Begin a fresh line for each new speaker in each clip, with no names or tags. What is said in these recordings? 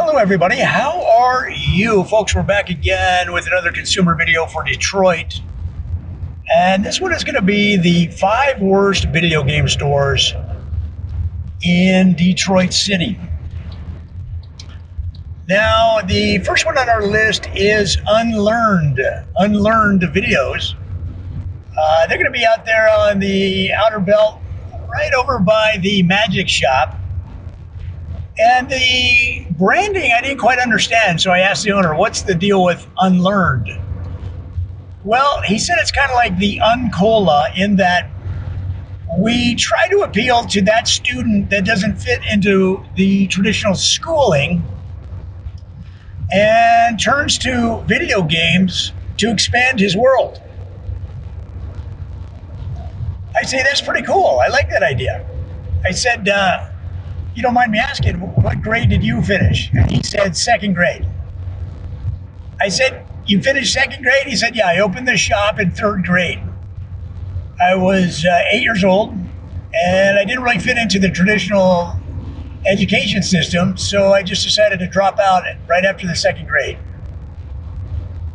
Hello, everybody. How are you? Folks, we're back again with another consumer video for Detroit. And this one is going to be the 5 worst video game stores in Detroit City. Now, the first one on our list is Unlearned Videos. They're going to be out there on the outer belt, right over by the Magic Shop. And the branding, I didn't quite understand, so I asked the owner, what's the deal with Unlearned? Well, he said it's kind of like the Uncola in that we try to appeal to that student that doesn't fit into the traditional schooling and turns to video games to expand his world. I say, that's pretty cool. I like that idea. I said, you don't mind me asking, what grade did you finish? And he said, 2nd grade. I said, you finished 2nd grade? He said, yeah, I opened the shop in 3rd grade. I was 8 years old, and I didn't really fit into the traditional education system, so I just decided to drop out right after the 2nd grade.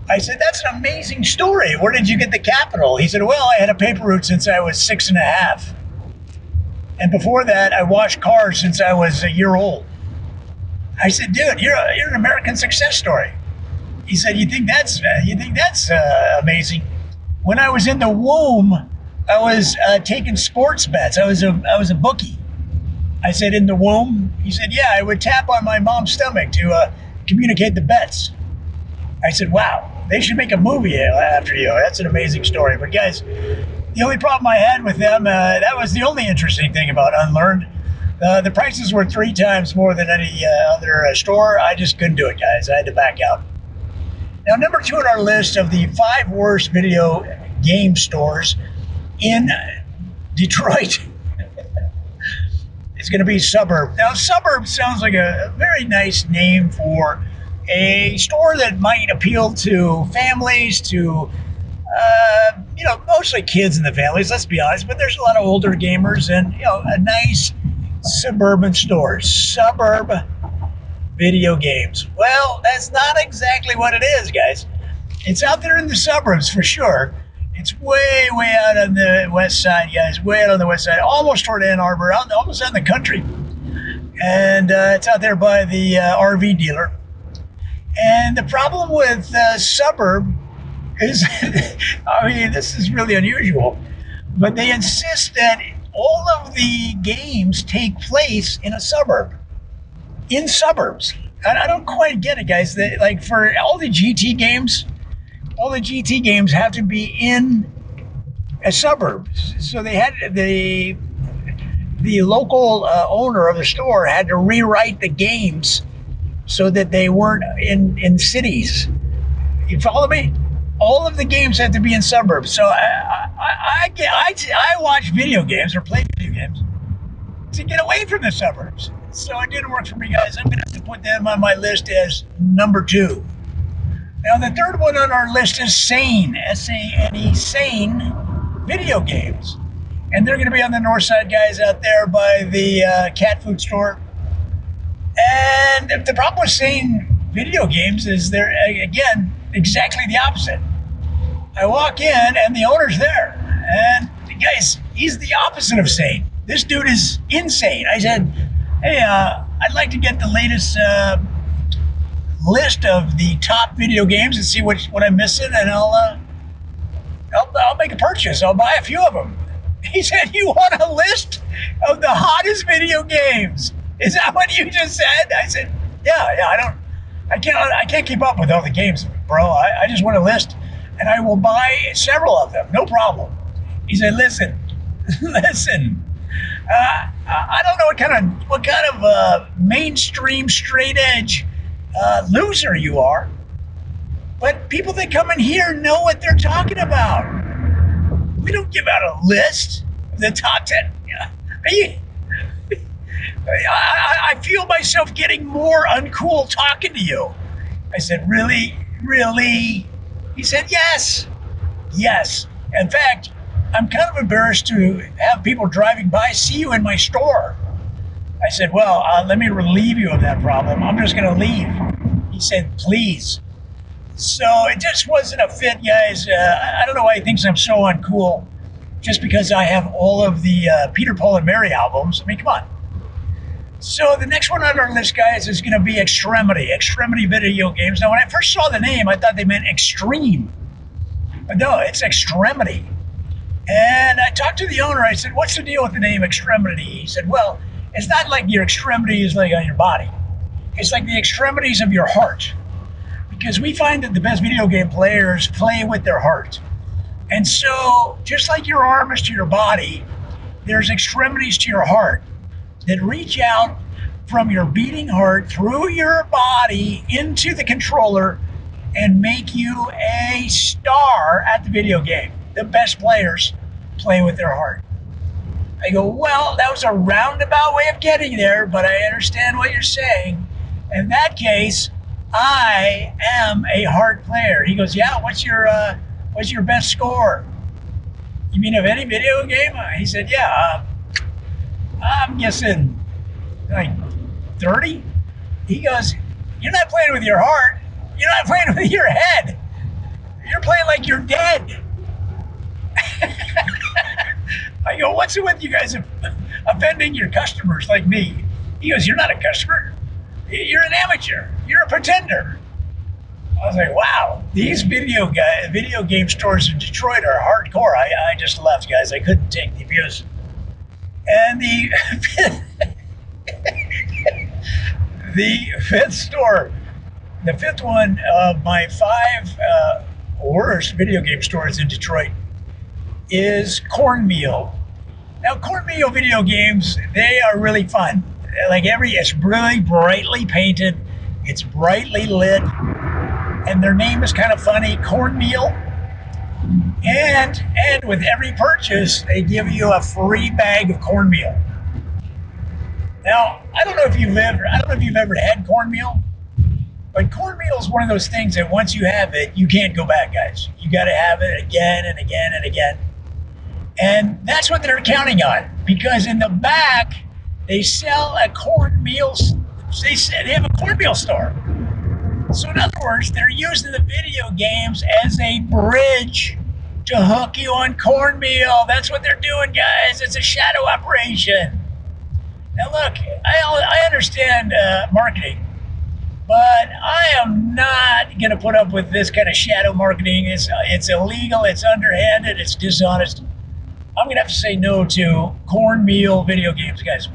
I said, that's an amazing story. Where did you get the capital? He said, well, I had a paper route since I was 6 and a half. And before that, I washed cars since I was a year old. I said, dude, you're an American success story. He said, you think that's amazing? When I was in the womb, I was taking sports bets. I was a bookie. I said, in the womb? He said, yeah, I would tap on my mom's stomach to communicate the bets. I said, wow, they should make a movie after you. That's an amazing story. But guys, the only problem I had with them, that was the only interesting thing about Unlearned. The prices were 3 times more than any other store. I just couldn't do it, guys. I had to back out. Now, number 2 on our list of the 5 worst video game stores in Detroit is going to be Suburb. Now, Suburb sounds like a very nice name for a store that might appeal to families, to mostly kids in the families, let's be honest, but there's a lot of older gamers and, a nice suburban store. Suburb video games. Well, that's not exactly what it is, guys. It's out there in the suburbs for sure. It's way out on the west side, guys, way out on the west side, almost toward Ann Arbor, almost out in the country. And it's out there by the RV dealer. And the problem with Suburb is, I mean, this is really unusual, but they insist that all of the games take place in a suburb, in suburbs. I don't quite get it, guys. Like for all the GT games have to be in a suburb. So they had the local owner of the store had to rewrite the games so that they weren't in cities. You follow me? All of the games have to be in suburbs. So I watch video games or play video games to get away from the suburbs. So it didn't work for me, guys. I'm going to have to put them on my list as number 2. Now, the 3rd one on our list is Sane, S-A-N-E, Sane video games. And they're going to be on the north side, guys, out there by the cat food store. And the problem with Sane video games is they're, again, exactly the opposite. I walk in and the owner's there. And guys, he's the opposite of sane. This dude is insane. I said, hey, I'd like to get the latest list of the top video games and see what I'm missing, and I'll make a purchase. I'll buy a few of them. He said, you want a list of the hottest video games? Is that what you just said? I said, yeah, I can't keep up with all the games, bro. I just want a list, and I will buy several of them, no problem. He said, listen, I don't know what kind of mainstream straight edge loser you are, but people that come in here know what they're talking about. We don't give out a list of the top 10. I feel myself getting more uncool talking to you. I said, really? He said, yes. In fact, I'm kind of embarrassed to have people driving by see you in my store. I said, well, let me relieve you of that problem. I'm just going to leave. He said, please. So it just wasn't a fit, guys. I don't know why he thinks I'm so uncool just because I have all of the Peter, Paul, and Mary albums. I mean, come on. So the next one on our list, guys, is going to be Extremity video games. Now, when I first saw the name, I thought they meant extreme. But no, it's Extremity. And I talked to the owner. I said, what's the deal with the name Extremity? He said, well, it's not like your extremity is like on your body. It's like the extremities of your heart. Because we find that the best video game players play with their heart. And so, just like your arm is to your body, there's extremities to your heart that reach out from your beating heart through your body into the controller and make you a star at the video game. The best players play with their heart. I go, well, that was a roundabout way of getting there, but I understand what you're saying. In that case, I am a heart player. He goes, yeah, what's your best score? You mean of any video game? He said, yeah, I'm guessing like 30. He goes, you're not playing with your heart. You're not playing with your head. You're playing like you're dead. I go, what's it with you guys offending your customers like me? He goes, you're not a customer. You're an amateur. You're a pretender. I was like, wow, these video game stores in Detroit are hardcore. I just left, guys. I couldn't take the abuse. And the fifth store, the fifth one of my five worst video game stores in Detroit is Cornmeal. Now, Cornmeal video games, they are really fun. Like it's really brightly painted, it's brightly lit, and their name is kind of funny, Cornmeal. And with every purchase, they give you a free bag of cornmeal. Now, I don't know if you've ever had cornmeal, but cornmeal is one of those things that once you have it, you can't go back, guys. You got to have it again and again and again. And that's what they're counting on, because in the back, they sell a cornmeal. They have a cornmeal store. So in other words, they're using the video games as a bridge to hook you on cornmeal. That's what they're doing, guys. It's a shadow operation. Now look, I understand marketing, but I am not going to put up with this kind of shadow marketing. It's illegal. It's underhanded. It's dishonest. I'm going to have to say no to cornmeal video games, guys.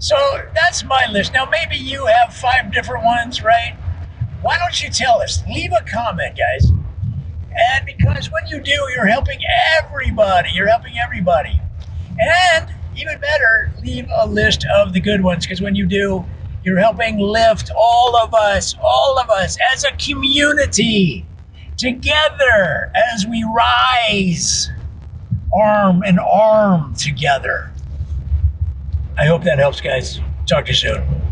So that's my list. Now, maybe you have 5 different ones, right? Why don't you tell us? Leave a comment, guys. And because when you do, you're helping everybody. You're helping everybody. And even better, leave a list of the good ones, because when you do, you're helping lift all of us as a community together as we rise arm in arm together. I hope that helps, guys. Talk to you soon.